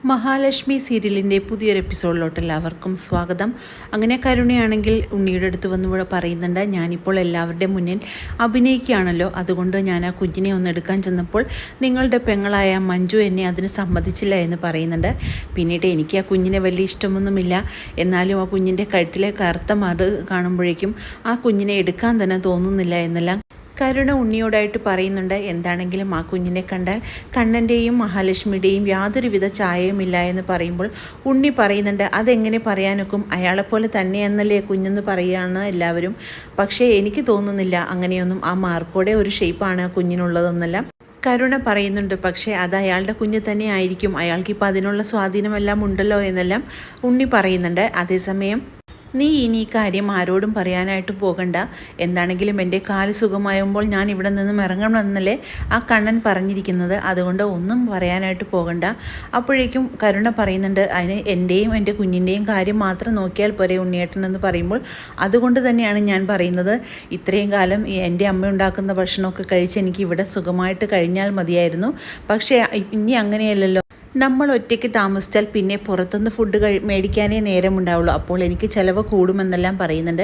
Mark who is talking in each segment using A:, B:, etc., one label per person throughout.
A: മഹാലക്ഷ്മി സീരിയലിൻ്റെ പുതിയൊരു എപ്പിസോഡിലോട്ട് എല്ലാവർക്കും സ്വാഗതം. അങ്ങനെ കരുണയാണെങ്കിൽ ഉണ്ണിയുടെ അടുത്ത് വന്ന് പറയുന്നുണ്ട്, ഞാനിപ്പോൾ എല്ലാവരുടെ മുന്നിൽ അഭിനയിക്കുകയാണല്ലോ, അതുകൊണ്ട് ഞാൻ ആ കുഞ്ഞിനെ ഒന്ന് എടുക്കാൻ ചെന്നപ്പോൾ നിങ്ങളുടെ പെങ്ങളായ മഞ്ജു എന്നെ അതിന് സമ്മതിച്ചില്ല എന്ന് പറയുന്നുണ്ട്. പിന്നീട് എനിക്ക് ആ കുഞ്ഞിനെ വലിയ ഇഷ്ടമൊന്നുമില്ല, എന്നാലും ആ കുഞ്ഞിൻ്റെ കഴുത്തിലെ കറുത്ത മറ് കാണുമ്പോഴേക്കും ആ കുഞ്ഞിനെ എടുക്കാൻ തന്നെ തോന്നുന്നില്ല എന്നെല്ലാം കരുണ ഉണ്ണിയോടായിട്ട് പറയുന്നുണ്ട്. എന്താണെങ്കിലും ആ കുഞ്ഞിനെ കണ്ടാൽ കണ്ണൻ്റെയും മഹാലക്ഷ്മിയുടെയും യാതൊരുവിധ ചായയുമില്ല എന്ന് പറയുമ്പോൾ ഉണ്ണി പറയുന്നുണ്ട്, അതെങ്ങനെ പറയാനൊക്കും, അയാളെപ്പോലെ തന്നെയെന്നല്ലേ കുഞ്ഞെന്ന് പറയുകയാണ് എല്ലാവരും. പക്ഷേ എനിക്ക് തോന്നുന്നില്ല അങ്ങനെയൊന്നും, ആ മാർക്കോടെ ഒരു ഷേപ്പാണ് ആ കുഞ്ഞിനുള്ളതെന്നെല്ലാം കരുണ പറയുന്നുണ്ട്. പക്ഷേ അത് അയാളുടെ കുഞ്ഞ് തന്നെ ആയിരിക്കും, അയാൾക്കിപ്പോൾ അതിനുള്ള സ്വാധീനമെല്ലാം ഉണ്ടല്ലോ എന്നെല്ലാം ഉണ്ണി പറയുന്നുണ്ട്. അതേസമയം നീ ഇനി ഈ കാര്യം ആരോടും പറയാനായിട്ട് പോകണ്ട, എന്താണെങ്കിലും എൻ്റെ കാല് സുഖമായുമ്പോൾ ഞാൻ ഇവിടെ നിന്നും ഇറങ്ങണമെന്നല്ലേ ആ കണ്ണൻ പറഞ്ഞിരിക്കുന്നത്, അതുകൊണ്ട് ഒന്നും പറയാനായിട്ട് പോകണ്ട. അപ്പോഴേക്കും കരുണ പറയുന്നുണ്ട്, അതിന് എൻ്റെയും എൻ്റെ കുഞ്ഞിൻ്റെയും കാര്യം മാത്രം നോക്കിയാൽ പോരെ ഉണ്ണിയേട്ടൻ എന്ന് പറയുമ്പോൾ അതുകൊണ്ട് തന്നെയാണ് ഞാൻ പറയുന്നത്, ഇത്രയും കാലം എൻ്റെ അമ്മ ഉണ്ടാക്കുന്ന ഭക്ഷണമൊക്കെ കഴിച്ച് എനിക്ക് ഇവിടെ സുഖമായിട്ട് കഴിഞ്ഞാൽ മതിയായിരുന്നു. പക്ഷേ ഇനി അങ്ങനെയല്ലല്ലോ, നമ്മൾ ഒറ്റയ്ക്ക് താമസിച്ചാൽ പിന്നെ പുറത്തുനിന്ന് ഫുഡ് മേടിക്കാനേ നേരമുണ്ടാവുള്ളൂ, അപ്പോൾ എനിക്ക് ചിലവ് കൂടുമെന്നെല്ലാം പറയുന്നുണ്ട്.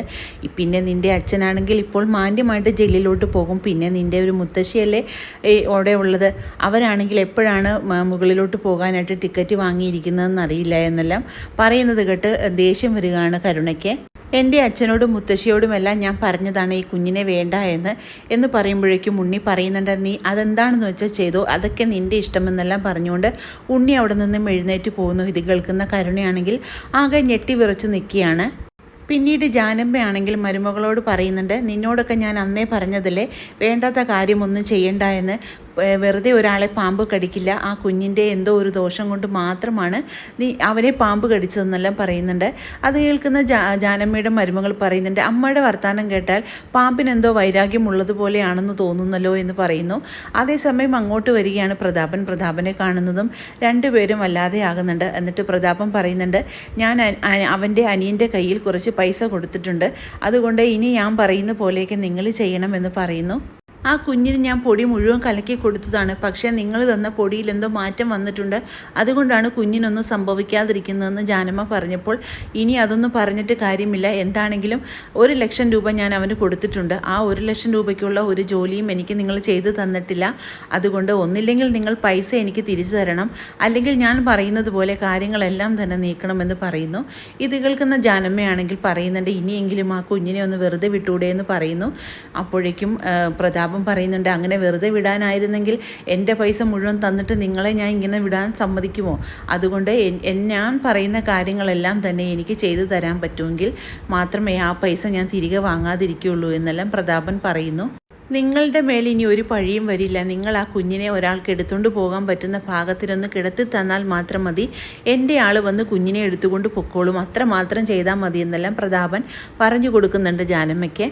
A: പിന്നെ നിൻ്റെ അച്ഛനാണെങ്കിൽ ഇപ്പോൾ മാന്യമായിട്ട് ജയിലിലോട്ട് പോകും, പിന്നെ നിൻ്റെ ഒരു മുത്തശ്ശിയല്ലേ അവിടെ ഉള്ളത്, അവരാണെങ്കിൽ എപ്പോഴാണ് മുകളിലോട്ട് പോകാനായിട്ട് ടിക്കറ്റ് വാങ്ങിയിരിക്കുന്നതെന്ന് അറിയില്ല എന്നെല്ലാം പറയുന്നത് കേട്ട് ദേഷ്യം വരികയാണ് കരുണയ്ക്ക്. എൻ്റെ അച്ഛനോടും മുത്തശ്ശിയോടുമെല്ലാം ഞാൻ പറഞ്ഞതാണ് ഈ കുഞ്ഞിനെ വേണ്ട എന്ന് പറയുമ്പോഴേക്കും ഉണ്ണി പറയുന്നുണ്ട്, നീ അതെന്താണെന്ന് വെച്ചാൽ ചെയ്തോ, അതൊക്കെ നിൻ്റെ ഇഷ്ടമെന്നെല്ലാം പറഞ്ഞുകൊണ്ട് ഉണ്ണി അവിടെ നിന്നും എഴുന്നേറ്റ് പോകുന്നു. ഇത് കേൾക്കുന്ന കരുണയാണെങ്കിൽ ആകെ ഞെട്ടി വിറച്ച് നിൽക്കുകയാണ്. പിന്നീട് ജാനമ്മയാണെങ്കിൽ മരുമകളോട് പറയുന്നുണ്ട്, നിന്നോടൊക്കെ ഞാൻ അന്നേ പറഞ്ഞതല്ലേ വേണ്ടാത്ത കാര്യമൊന്നും ചെയ്യണ്ട എന്ന്, വെറുതെ ഒരാളെ പാമ്പ് കടിക്കില്ല, ആ കുഞ്ഞിൻ്റെ എന്തോ ഒരു ദോഷം കൊണ്ട് മാത്രമാണ് നീ അവനെ പാമ്പ് കടിച്ചതെന്നെല്ലാം പറയുന്നുണ്ട്. അത് കേൾക്കുന്ന ജാനമ്മയുടെ മരുമകൾ പറയുന്നുണ്ട്, അമ്മയുടെ വർത്തമാനം കേട്ടാൽ പാമ്പിനെന്തോ വൈരാഗ്യമുള്ളതുപോലെയാണെന്ന് തോന്നുന്നല്ലോ എന്ന് പറയുന്നു. അതേസമയം അങ്ങോട്ട് വരികയാണ് പ്രതാപനെ കാണുന്നതും രണ്ടുപേരും വല്ലാതെ ആകുന്നുണ്ട്. എന്നിട്ട് പ്രതാപൻ പറയുന്നുണ്ട്, ഞാൻ അവൻ്റെ അനിയൻ്റെ കയ്യിൽ കുറച്ച് പൈസ കൊടുത്തിട്ടുണ്ട്, അതുകൊണ്ട് ഇനി ഞാൻ പറയുന്ന പോലെയൊക്കെ നിങ്ങൾ ചെയ്യണമെന്ന് പറയുന്നു. ആ കുഞ്ഞിന് ഞാൻ പൊടി മുഴുവൻ കലക്കി കൊടുത്തതാണ്, പക്ഷേ നിങ്ങൾ തന്ന പൊടിയിൽ എന്തോ മാറ്റം വന്നിട്ടുണ്ട്, അതുകൊണ്ടാണ് കുഞ്ഞിനൊന്നും സംഭവിക്കാതിരിക്കുന്നതെന്ന് ജാനമ്മ പറഞ്ഞപ്പോൾ ഇനി അതൊന്നും പറഞ്ഞിട്ട് കാര്യമില്ല, എന്താണെങ്കിലും 1,00,000 രൂപ ഞാൻ അവന് കൊടുത്തിട്ടുണ്ട്, ആ 1,00,000 രൂപയ്ക്കുള്ള ഒരു ജോലിയും എനിക്ക് നിങ്ങൾ ചെയ്തു തന്നിട്ടില്ല, അതുകൊണ്ട് ഒന്നില്ലെങ്കിൽ നിങ്ങൾ പൈസ എനിക്ക് തിരിച്ചു തരണം, അല്ലെങ്കിൽ ഞാൻ പറയുന്നത് പോലെ കാര്യങ്ങളെല്ലാം തന്നെ നീക്കണമെന്ന് പറയുന്നു. ഇത് കേൾക്കുന്ന ജാനമ്മയാണെങ്കിൽ പറയുന്നുണ്ട്, ഇനിയെങ്കിലും ആ കുഞ്ഞിനെ ഒന്ന് വെറുതെ വിട്ടൂടെ എന്ന് പറയുന്നു. അപ്പോഴേക്കും പ്രതാപൻ പറയുന്നുണ്ട്, അങ്ങനെ വെറുതെ വിടാനായിരുന്നെങ്കിൽ എൻ്റെ പൈസ മുഴുവൻ തന്നിട്ട് നിങ്ങളെ ഞാൻ ഇങ്ങനെ വിടാൻ സമ്മതിക്കുമോ, അതുകൊണ്ട് ഞാൻ പറയുന്ന കാര്യങ്ങളെല്ലാം തന്നെ എനിക്ക് ചെയ്തു തരാൻ പറ്റുമെങ്കിൽ മാത്രമേ ആ പൈസ ഞാൻ തിരികെ വാങ്ങാതിരിക്കുകയുള്ളൂ എന്നെല്ലാം പ്രതാപൻ പറയുന്നു. നിങ്ങളുടെ മേൽ ഇനി ഒരു പഴിയും വരില്ല, നിങ്ങൾ ആ കുഞ്ഞിനെ ഒരാൾക്ക് എടുത്തുകൊണ്ട് പോകാൻ പറ്റുന്ന ഭാഗത്തിനൊന്ന് കിടത്തി തന്നാൽ മാത്രം മതി, എൻ്റെ ആൾ വന്ന് കുഞ്ഞിനെ എടുത്തുകൊണ്ട് പൊക്കോളും, അത്രമാത്രം ചെയ്താൽ മതി എന്നെല്ലാം പ്രതാപൻ പറഞ്ഞു കൊടുക്കുന്നുണ്ട് ജാനമ്മയ്ക്ക്.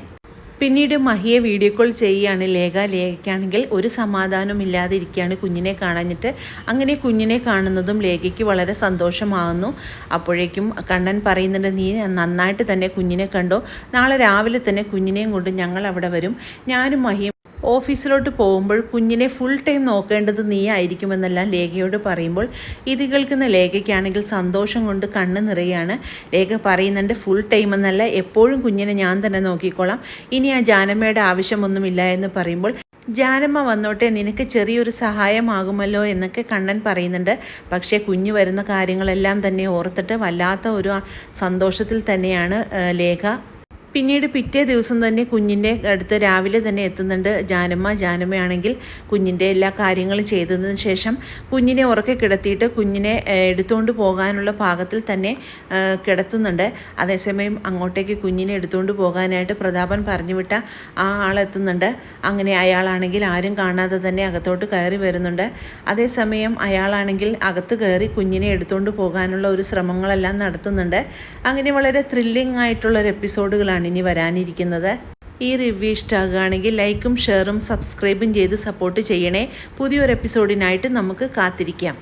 A: പിന്നീട് മഹിയെ വീഡിയോ കോൾ ചെയ്യുകയാണ് ലേഖയ്ക്കാണെങ്കിൽ ഒരു സമാധാനം ഇല്ലാതെ ഇരിക്കുകയാണ് കുഞ്ഞിനെ കാണാഞ്ഞിട്ട്. അങ്ങനെ കുഞ്ഞിനെ കാണുന്നതും ലേഖയ്ക്ക് വളരെ സന്തോഷമാകുന്നു. അപ്പോഴേക്കും കണ്ണൻ പറയുന്നുണ്ട്, നീ നന്നായിട്ട് തന്നെ കുഞ്ഞിനെ കണ്ടോ, നാളെ രാവിലെ തന്നെ കുഞ്ഞിനെയും കൊണ്ട് ഞങ്ങൾ അവിടെ വരും, ഞാനും മഹിയും ഓഫീസിലോട്ട് പോകുമ്പോൾ കുഞ്ഞിനെ ഫുൾ ടൈം നോക്കേണ്ടത് നീ ആയിരിക്കുമെന്നെല്ലാം ലേഖയോട് പറയുമ്പോൾ ഇത് കേൾക്കുന്ന ലേഖയ്ക്കാണെങ്കിൽ സന്തോഷം കൊണ്ട് കണ്ണ് നിറയാണ്. ലേഖ പറയുന്നുണ്ട്, ഫുൾ ടൈം എന്നല്ല, എപ്പോഴും കുഞ്ഞിനെ ഞാൻ തന്നെ നോക്കിക്കോളാം, ഇനി ആ ജാനമ്മയുടെ ആവശ്യമൊന്നുമില്ല എന്ന് പറയുമ്പോൾ ജാനമ്മ വന്നോട്ടെ, നിനക്ക് ചെറിയൊരു സഹായമാകുമല്ലോ എന്നൊക്കെ കണ്ണൻ പറയുന്നുണ്ട്. പക്ഷേ കുഞ്ഞ് വരുന്ന കാര്യങ്ങളെല്ലാം തന്നെ ഓർത്തിട്ട് വല്ലാത്ത ഒരു സന്തോഷത്തിൽ തന്നെയാണ് ലേഖ. പിന്നീട് പിറ്റേ ദിവസം തന്നെ കുഞ്ഞിൻ്റെ അടുത്ത് രാവിലെ തന്നെ എത്തുന്നുണ്ട് ജാനമ്മയാണെങ്കിൽ കുഞ്ഞിൻ്റെ എല്ലാ കാര്യങ്ങളും ചെയ്തതിന് ശേഷം കുഞ്ഞിനെ ഉറക്കെ കിടത്തിയിട്ട് കുഞ്ഞിനെ എടുത്തുകൊണ്ട് പോകാനുള്ള പാകത്തിൽ തന്നെ കിടത്തുന്നുണ്ട്. അതേസമയം അങ്ങോട്ടേക്ക് കുഞ്ഞിനെ എടുത്തുകൊണ്ട് പോകാനായിട്ട് പ്രതാപൻ പറഞ്ഞു വിട്ട ആ ആളെത്തുന്നുണ്ട്. അങ്ങനെ അയാളാണെങ്കിൽ ആരും കാണാതെ തന്നെ അകത്തോട്ട് കയറി വരുന്നുണ്ട്. അതേസമയം അയാളാണെങ്കിൽ അകത്ത് കയറി കുഞ്ഞിനെ എടുത്തുകൊണ്ട് പോകാനുള്ള ഒരു ശ്രമങ്ങളെല്ലാം നടത്തുന്നുണ്ട്. അങ്ങനെ വളരെ ത്രില്ലിംഗ് ആയിട്ടുള്ളൊരു എപ്പിസോഡുകളാണ് ഇനി വരാനിരിക്കുന്നത്. ഈ റിവ്യൂ ഇഷ്ടമാകുകയാണെങ്കിൽ ലൈക്കും ഷെയറും സബ്സ്ക്രൈബും ചെയ്ത് സപ്പോർട്ട് ചെയ്യണേ. പുതിയൊരു എപ്പിസോഡിനായിട്ട് നമുക്ക് കാത്തിരിക്കാം.